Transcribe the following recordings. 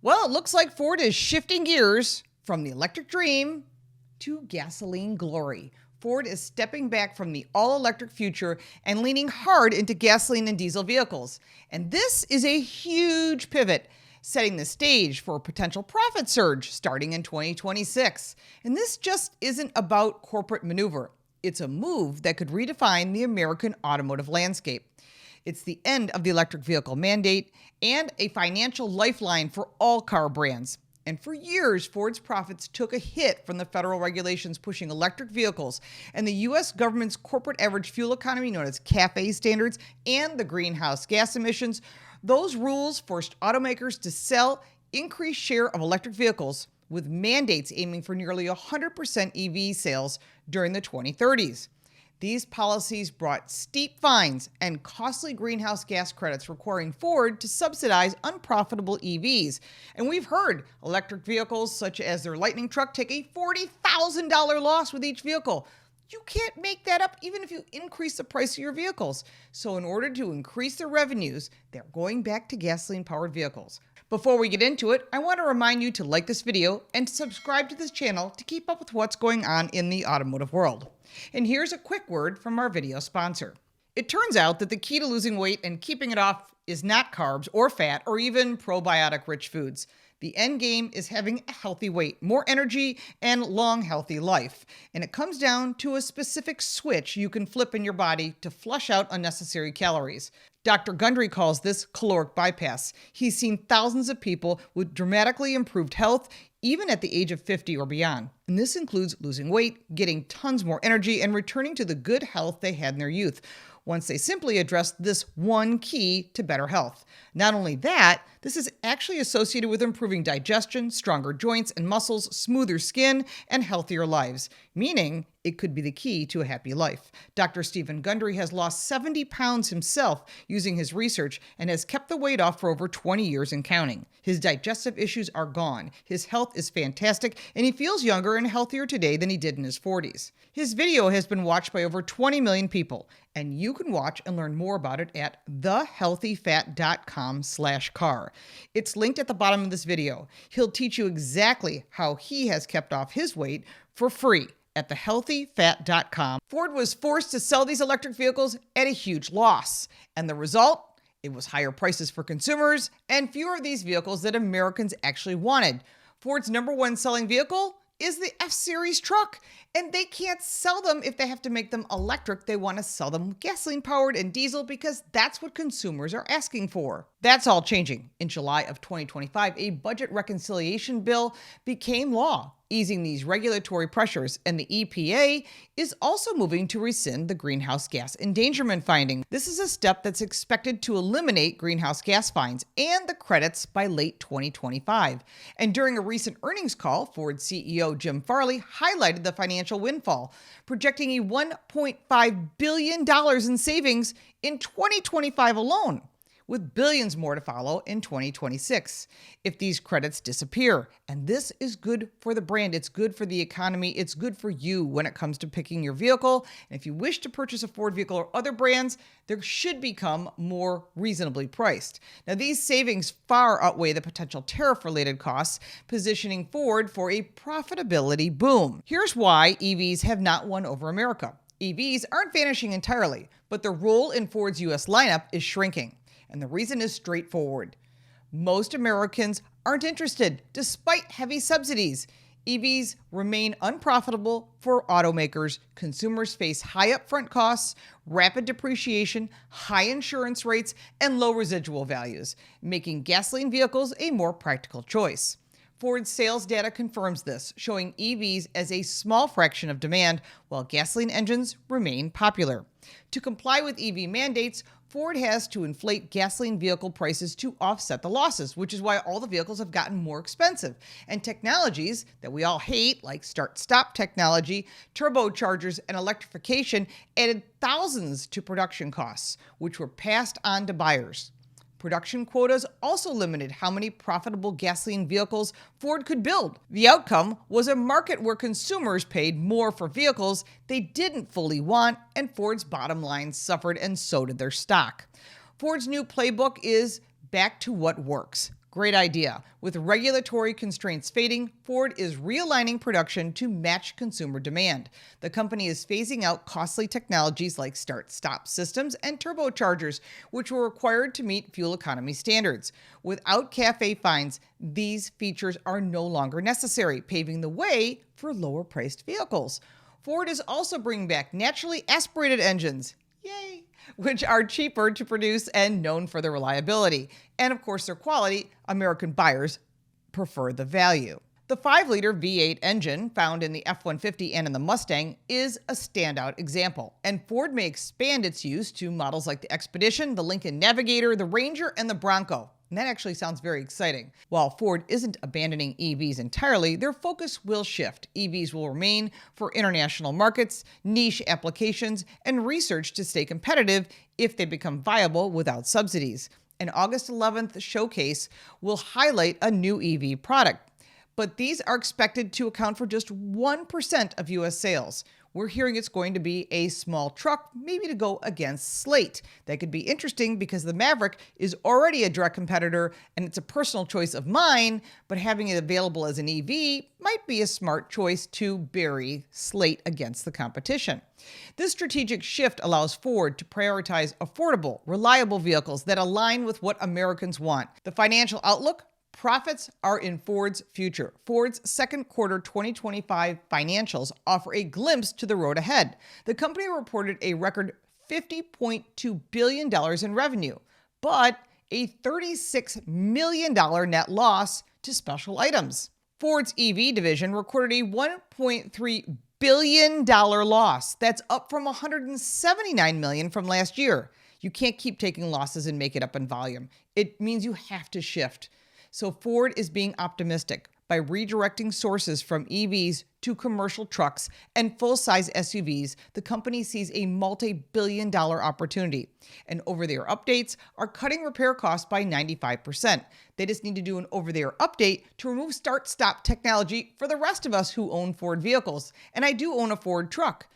Well, it looks like Ford is shifting gears from the electric dream to gasoline glory. Ford is stepping back from the all-electric future and leaning hard into gasoline and diesel vehicles. And this is a huge pivot, setting the stage for a potential profit surge starting in 2026. And this just isn't about corporate maneuver. It's a move that could redefine the American automotive landscape. It's the end of the electric vehicle mandate and a financial lifeline for all car brands. And for years, Ford's profits took a hit from the federal regulations pushing electric vehicles and the U.S. government's corporate average fuel economy, known as CAFE standards, and the greenhouse gas emissions. Those rules forced automakers to sell increased share of electric vehicles, with mandates aiming for nearly 100% EV sales during the 2030s. These policies brought steep fines and costly greenhouse gas credits, requiring Ford to subsidize unprofitable EVs. And we've heard electric vehicles, such as their Lightning truck, take a $40,000 loss with each vehicle. You can't make that up even if you increase the price of your vehicles. So in order to increase their revenues, they're going back to gasoline-powered vehicles. Before we get into it, I want to remind you to like this video and to subscribe to this channel to keep up with what's going on in the automotive world. And here's a quick word from our video sponsor. It turns out that the key to losing weight and keeping it off is not carbs or fat or even probiotic-rich foods. The end game is having a healthy weight, more energy, and long, healthy life. And it comes down to a specific switch you can flip in your body to flush out unnecessary calories. Dr. Gundry calls this caloric bypass. He's seen thousands of people with dramatically improved health, even at the age of 50 or beyond. And this includes losing weight, getting tons more energy, and returning to the good health they had in their youth, once they simply addressed this one key to better health. Not only that, this is actually associated with improving digestion, stronger joints and muscles, smoother skin, and healthier lives, meaning it could be the key to a happy life. Dr. Stephen Gundry has lost 70 pounds himself using his research and has kept the weight off for over 20 years and counting. His digestive issues are gone, his health is fantastic, and he feels younger and healthier today than he did in his 40s. His video has been watched by over 20 million people, and you can watch and learn more about it at thehealthyfat.com/car. It's linked at the bottom of this video. He'll teach you exactly how he has kept off his weight for free at thehealthyfat.com. Ford was forced to sell these electric vehicles at a huge loss. And the result? It was higher prices for consumers and fewer of these vehicles that Americans actually wanted. Ford's number one selling vehicle is the F-Series truck, and they can't sell them if they have to make them electric. They want to sell them gasoline-powered and diesel because that's what consumers are asking for. That's all changing. In July of 2025, a budget reconciliation bill became law, easing these regulatory pressures, and the EPA is also moving to rescind the greenhouse gas endangerment finding. This is a step that's expected to eliminate greenhouse gas fines and the credits by late 2025. And during a recent earnings call, Ford CEO Jim Farley highlighted the financial windfall, projecting a $1.5 billion in savings in 2025 alone, with billions more to follow in 2026 if these credits disappear. And this is good for the brand. It's good for the economy. It's good for you when it comes to picking your vehicle. And if you wish to purchase a Ford vehicle or other brands, they should become more reasonably priced. Now, these savings far outweigh the potential tariff-related costs, positioning Ford for a profitability boom. Here's why EVs have not won over America. EVs aren't vanishing entirely, but their role in Ford's U.S. lineup is shrinking. And the reason is straightforward. Most Americans aren't interested, despite heavy subsidies. EVs remain unprofitable for automakers. Consumers face high upfront costs, rapid depreciation, high insurance rates, and low residual values, making gasoline vehicles a more practical choice. Ford's sales data confirms this, showing EVs as a small fraction of demand, while gasoline engines remain popular. To comply with EV mandates, Ford has to inflate gasoline vehicle prices to offset the losses, which is why all the vehicles have gotten more expensive. And technologies that we all hate, like start-stop technology, turbochargers, and electrification, added thousands to production costs, which were passed on to buyers. Production quotas also limited how many profitable gasoline vehicles Ford could build. The outcome was a market where consumers paid more for vehicles they didn't fully want, and Ford's bottom line suffered, and so did their stock. Ford's new playbook is back to what works: Great idea. With regulatory constraints fading, Ford is realigning production to match consumer demand. The company is phasing out costly technologies like start-stop systems and turbochargers, which were required to meet fuel economy standards. Without CAFE fines, these features are no longer necessary, paving the way for lower-priced vehicles. Ford is also bringing back naturally aspirated engines. Yay! Which are cheaper to produce and known for their reliability. And of course, their quality. American buyers prefer the value. The 5-liter V8 engine found in the F-150 and in the Mustang is a standout example, and Ford may expand its use to models like the Expedition, the Lincoln Navigator, the Ranger, and the Bronco. And that actually sounds very exciting. While Ford isn't abandoning EVs entirely, their focus will shift. EVs will remain for international markets, niche applications, and research to stay competitive if they become viable without subsidies. An August 11th showcase will highlight a new EV product, but these are expected to account for just 1% of U.S. sales. We're hearing it's going to be a small truck, maybe to go against Slate. That could be interesting because the Maverick is already a direct competitor and it's a personal choice of mine, but having it available as an EV might be a smart choice to bury Slate against the competition. This strategic shift allows Ford to prioritize affordable, reliable vehicles that align with what Americans want. The financial outlook? Profits are in Ford's future. Ford's second quarter 2025 financials offer a glimpse to the road ahead. The company reported a record $50.2 billion in revenue, but a $36 million net loss to special items. Ford's EV division recorded a $1.3 billion loss. That's up from $179 million from last year. You can't keep taking losses and make it up in volume. It means you have to shift. So Ford is being optimistic by redirecting sources from EVs to commercial trucks and full-size SUVs. The company sees a multi-billion-dollar opportunity. And over-the-air updates are cutting repair costs by 95%. They just need to do an over-the-air update to remove start-stop technology for the rest of us who own Ford vehicles. And I do own a Ford truck.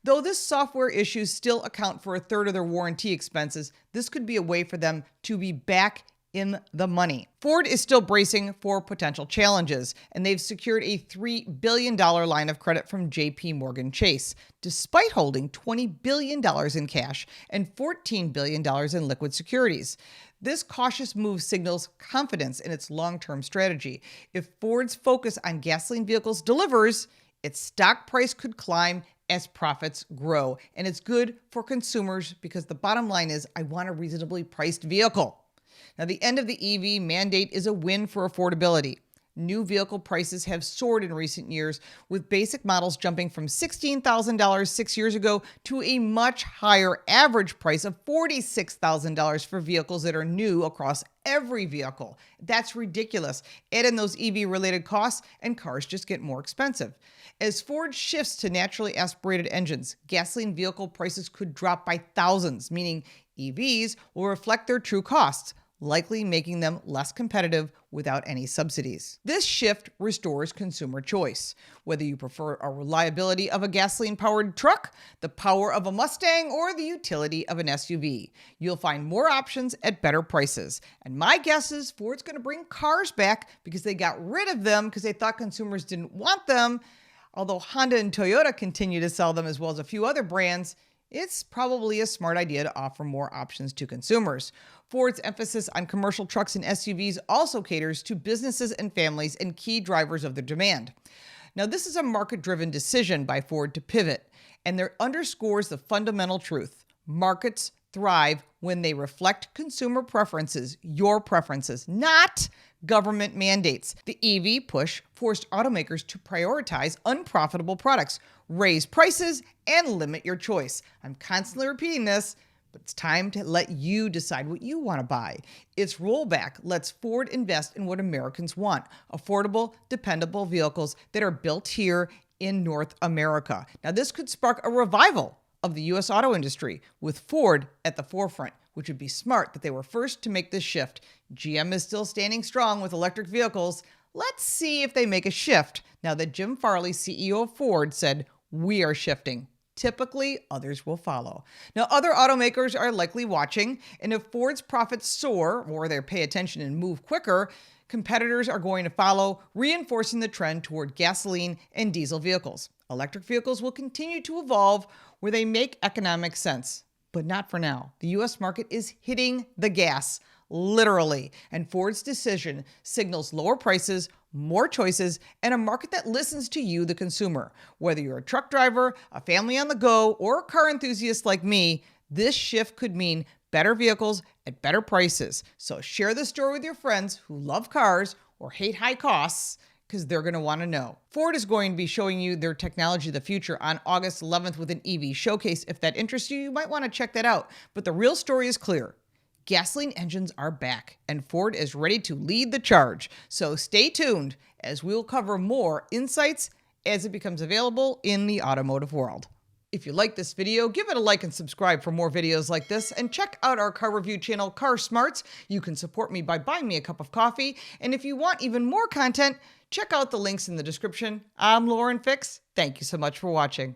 Though this software issues still account for a third of their warranty expenses, this could be a way for them to be back in the money. Ford is still bracing for potential challenges, and they've secured a $3 billion line of credit from JP Morgan Chase, despite holding $20 billion in cash and $14 billion in liquid securities. This cautious move signals confidence in its long-term strategy. If Ford's focus on gasoline vehicles delivers, its stock price could climb as profits grow. And it's good for consumers because the bottom line is, I want a reasonably priced vehicle. Now, the end of the EV mandate is a win for affordability. New vehicle prices have soared in recent years, with basic models jumping from $16,000 6 years ago to a much higher average price of $46,000 for vehicles that are new across every vehicle. That's ridiculous. Add in those EV-related costs, and cars just get more expensive. As Ford shifts to naturally aspirated engines, gasoline vehicle prices could drop by thousands, meaning EVs will reflect their true costs, likely making them less competitive without any subsidies. This shift restores consumer choice. Whether you prefer a reliability of a gasoline-powered truck, the power of a Mustang, or the utility of an SUV, you'll find more options at better prices. And my guess is Ford's going to bring cars back because they got rid of them because they thought consumers didn't want them. Although Honda and Toyota continue to sell them as well as a few other brands, it's probably a smart idea to offer more options to consumers. Ford's emphasis on commercial trucks and SUVs also caters to businesses and families and key drivers of their demand. Now, this is a market-driven decision by Ford to pivot, and it underscores the fundamental truth. Markets thrive when they reflect consumer preferences, your preferences, not government mandates. The EV push forced automakers to prioritize unprofitable products, raise prices, and limit your choice. I'm constantly repeating this, but it's time to let you decide what you want to buy. Its rollback lets Ford invest in what Americans want: affordable, dependable vehicles that are built here in North America. Now, this could spark a revival of the U.S. auto industry, with Ford at the forefront, which would be smart that they were first to make this shift. GM is still standing strong with electric vehicles. Let's see if they make a shift now that Jim Farley, CEO of Ford, said, "We are shifting." Typically, others will follow. Now, other automakers are likely watching, and if Ford's profits soar or they pay attention and move quicker, competitors are going to follow, reinforcing the trend toward gasoline and diesel vehicles. Electric vehicles will continue to evolve where they make economic sense, but not for now. The U.S. market is hitting the gas, literally, and Ford's decision signals lower prices, more choices, and a market that listens to you, the consumer. Whether you're a truck driver, a family on the go, or a car enthusiast like me, this shift could mean better vehicles at better prices. So share this story with your friends who love cars or hate high costs, because they're going to want to know. Ford is going to be showing you their technology of the future on August 11th with an EV showcase. If that interests you, you might want to check that out. But the real story is clear. Gasoline engines are back, and Ford is ready to lead the charge. So stay tuned as we'll cover more insights as it becomes available in the automotive world. If you like this video, give it a like and subscribe for more videos like this, and check out our car review channel, Car Smarts. You can support me by buying me a cup of coffee, and if you want even more content, check out the links in the description. I'm Lauren Fix. Thank you so much for watching.